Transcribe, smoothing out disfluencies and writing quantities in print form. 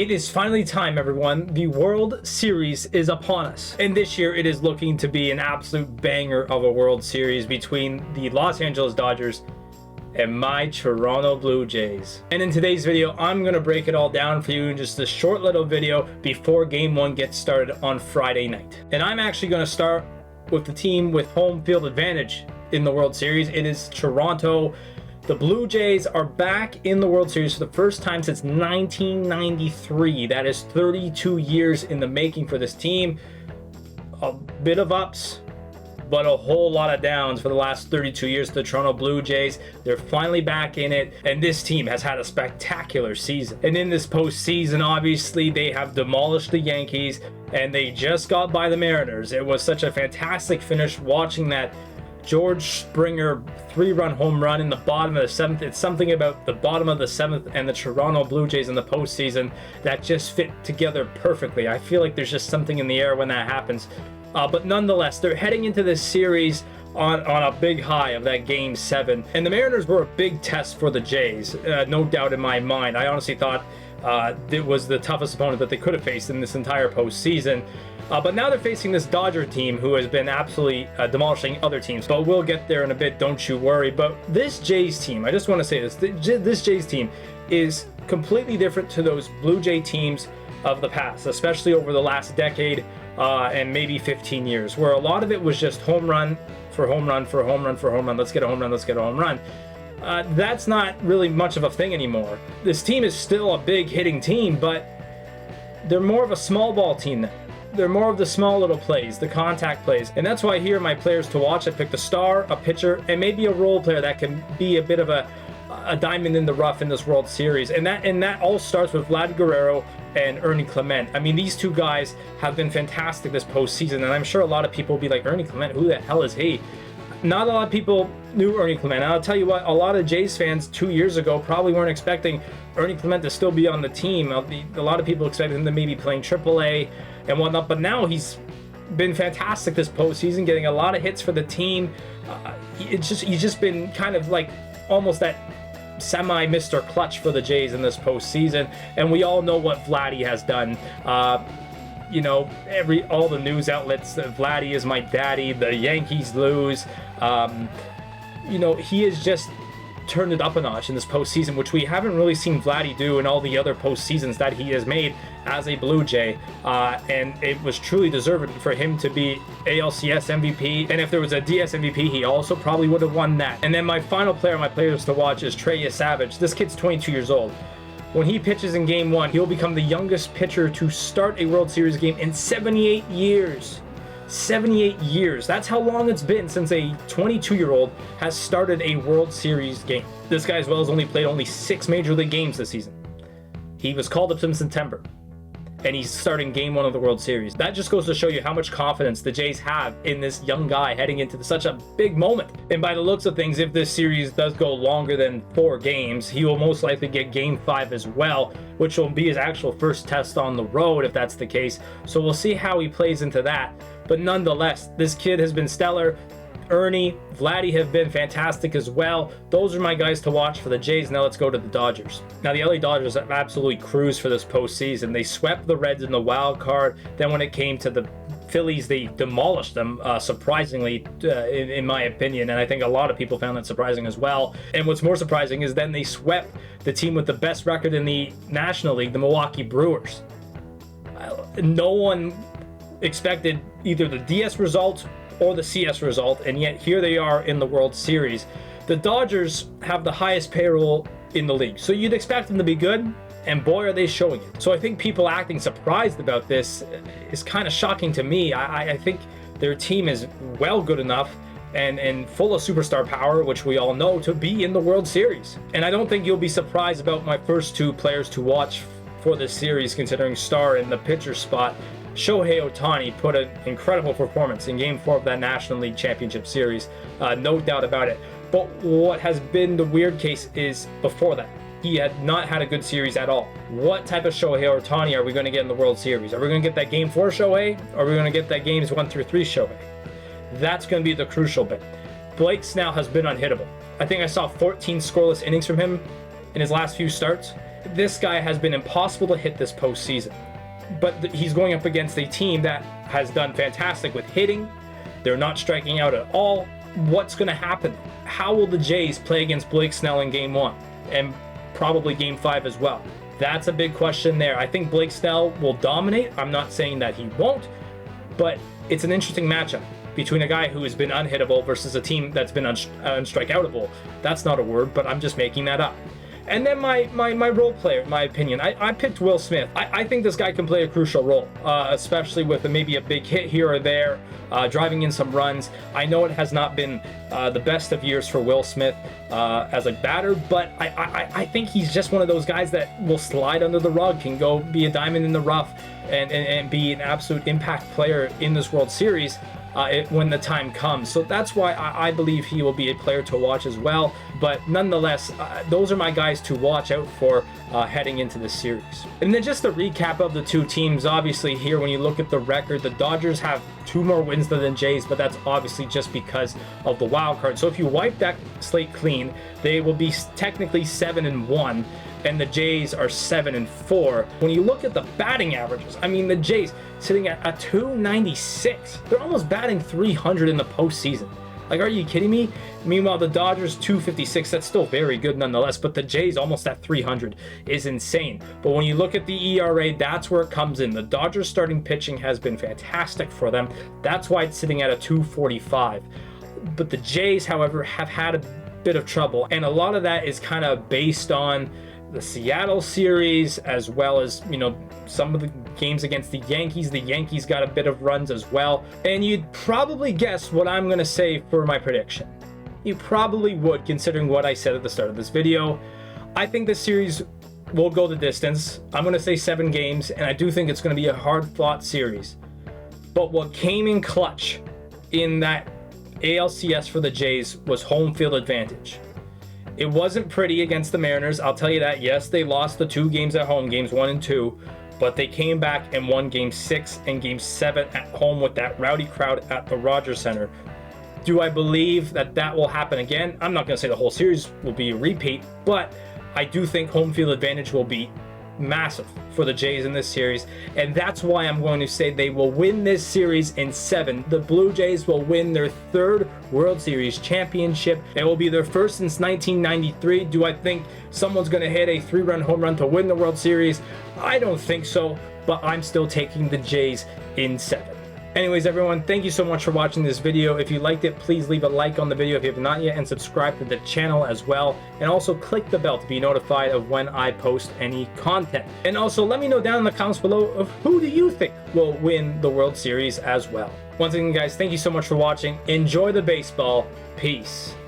It is finally time, everyone. The World Series is upon us. And this year, it is looking to be an absolute banger of a World Series between the Los Angeles Dodgers and my Toronto Blue Jays. And in today's video, I'm going to break it all down for you in just a short little video before Game 1 gets started on Friday night. And I'm actually going to start with the team with home field advantage in the World Series. It is Toronto. The Blue Jays are back in the World Series for the first time since 1993. That is 32 years in the making for this team. A bit of ups, but a whole lot of downs for the last 32 years. The Toronto Blue Jays, they're finally back in it, and this team has had a spectacular season. And in this postseason, obviously, they have demolished the Yankees, and they just got by the Mariners. It was such a fantastic finish watching that George Springer 3-run home run in the bottom of the 7th. It's something about the bottom of the 7th and the Toronto Blue Jays in the postseason that just fit together perfectly. I feel like there's just something in the air when that happens. But nonetheless, they're heading into this series on a big high of that Game 7. And the Mariners were a big test for the Jays, no doubt in my mind. I honestly thought it was the toughest opponent that they could have faced in this entire postseason. But now they're facing this Dodger team who has been absolutely demolishing other teams. But we'll get there in a bit, don't you worry. But this Jays team, I just want to say this, this Jays team is completely different to those Blue Jay teams of the past, especially over the last decade and maybe 15 years, where a lot of it was just home run for home run for home run for home run. Let's get a home run, let's get a home run. That's not really much of a thing anymore. This team is still a big hitting team, but they're more of a small ball team now. They're more of the small little plays, the contact plays. And that's why here are my players to watch. I picked a star, a pitcher, and maybe a role player that can be a bit of a diamond in the rough in this World Series. And that all starts with Vlad Guerrero and Ernie Clement. I mean, these two guys have been fantastic this postseason, and I'm sure a lot of people will be like, Ernie Clement, who the hell is he? Not a lot of people knew Ernie Clement. And I'll tell you what, a lot of Jays fans 2 years ago probably weren't expecting Ernie Clement to still be on the team. A lot of people expected him to maybe playing AAA and whatnot, but now he's been fantastic this postseason, getting a lot of hits for the team. He's just been kind of like almost that semi-Mr. Clutch for the Jays in this postseason, and we all know what Vladdy has done. You know, all the news outlets, Vladdy is my daddy, the Yankees lose. You know, he has just turned it up a notch in this postseason, which we haven't really seen Vladdy do in all the other postseasons that he has made as a Blue Jay. And it was truly deserved for him to be ALCS MVP. And if there was a DS MVP, he also probably would have won that. And then my final player on my players to watch is Trey Savage. This kid's 22 years old. When he pitches in Game 1, he'll become the youngest pitcher to start a World Series game in 78 years. 78 years. That's how long it's been since a 22-year-old has started a World Series game. This guy as well has only played 6 Major League games this season. He was called up in September, and he's starting Game 1 of the World Series. That just goes to show you how much confidence the Jays have in this young guy heading into such a big moment. And by the looks of things, if this series does go longer than 4 games, he will most likely get Game 5 as well, which will be his actual first test on the road if that's the case. So we'll see how he plays into that. But nonetheless, this kid has been stellar. Ernie, Vladdy have been fantastic as well. Those are my guys to watch for the Jays. Now let's go to the Dodgers. Now the LA Dodgers have absolutely cruised for this postseason. They swept the Reds in the wild card. Then when it came to the Phillies, they demolished them, surprisingly, in my opinion. And I think a lot of people found that surprising as well. And what's more surprising is then they swept the team with the best record in the National League, the Milwaukee Brewers. No one expected either the DS result or the CS result, and yet here they are in the World Series. The Dodgers have the highest payroll in the league, so you'd expect them to be good, and boy are they showing it. So I think people acting surprised about this is kind of shocking to me. I think their team is well good enough and full of superstar power, which we all know, to be in the World Series. And I don't think you'll be surprised about my first 2 players to watch for this series, considering star in the pitcher spot. Shohei Ohtani put an incredible performance in Game 4 of that National League Championship Series, no doubt about it. But what has been the weird case is before that, he had not had a good series at all. What type of Shohei Ohtani are we going to get in the World Series? Are we going to get that Game 4 Shohei? Or are we going to get that Games 1 through 3 Shohei? That's going to be the crucial bit. Blake Snell has been unhittable. I think I saw 14 scoreless innings from him in his last few starts. this guy has been impossible to hit this postseason. But he's going up against a team that has done fantastic with hitting. They're not striking out at all. What's going to happen? How will the Jays play against Blake Snell in Game 1? And probably Game 5 as well? That's a big question there. I think Blake Snell will dominate. I'm not saying that he won't, but it's an interesting matchup between a guy who has been unhittable versus a team that's been unstrikeoutable. That's not a word, but I'm just making that up. And then my role player, in my opinion, I picked Will Smith. I think this guy can play a crucial role, especially with maybe a big hit here or there, driving in some runs. I know it has not been the best of years for Will Smith as a batter, but I think he's just one of those guys that will slide under the rug, can go be a diamond in the rough, and be an absolute impact player in this World Series when the time comes. So that's why I believe he will be a player to watch as well. But nonetheless, those are my guys to watch out for heading into this series. And then just a recap of the two teams. Obviously here, when you look at the record, the Dodgers have 2 more wins than the Jays, but that's obviously just because of the wild card. So if you wipe that slate clean, they will be technically 7-1. And the Jays are 7-4. When you look at the batting averages, I mean, the Jays sitting at a 296. They're almost batting 300 in the postseason. Like, are you kidding me? Meanwhile, the Dodgers 256. That's still very good nonetheless, but the Jays almost at 300 is insane. But when you look at the ERA, that's where it comes in. The Dodgers starting pitching has been fantastic for them. That's why it's sitting at a 245. But the Jays, however, have had a bit of trouble, and a lot of that is kind of based on the Seattle series, as well as, you know, some of the games against the Yankees. The Yankees got a bit of runs as well. And you'd probably guess what I'm going to say for my prediction. You probably would, considering what I said at the start of this video. I think this series will go the distance. I'm going to say 7 games, and I do think it's going to be a hard-fought series. But what came in clutch in that ALCS for the Jays was home field advantage. It wasn't pretty against the Mariners, I'll tell you that. Yes, they lost the 2 games at home, games 1 and 2, but they came back and won game 6 and game 7 at home with that rowdy crowd at the Rogers Center. Do I believe that that will happen again? I'm not going to say the whole series will be a repeat, but I do think home field advantage will be massive for the Jays in this series, and that's why I'm going to say they will win this series in 7. The Blue Jays will win their 3rd World Series championship. It will be their first since 1993. Do I think someone's going to hit a 3-run home run to win the World Series? I don't think so, but I'm still taking the Jays in 7. Anyways, everyone, thank you so much for watching this video. If you liked it, please leave a like on the video if you have not yet, and subscribe to the channel as well. And also click the bell to be notified of when I post any content. And also let me know down in the comments below of who do you think will win the World Series as well. Once again, guys, thank you so much for watching. Enjoy the baseball. Peace.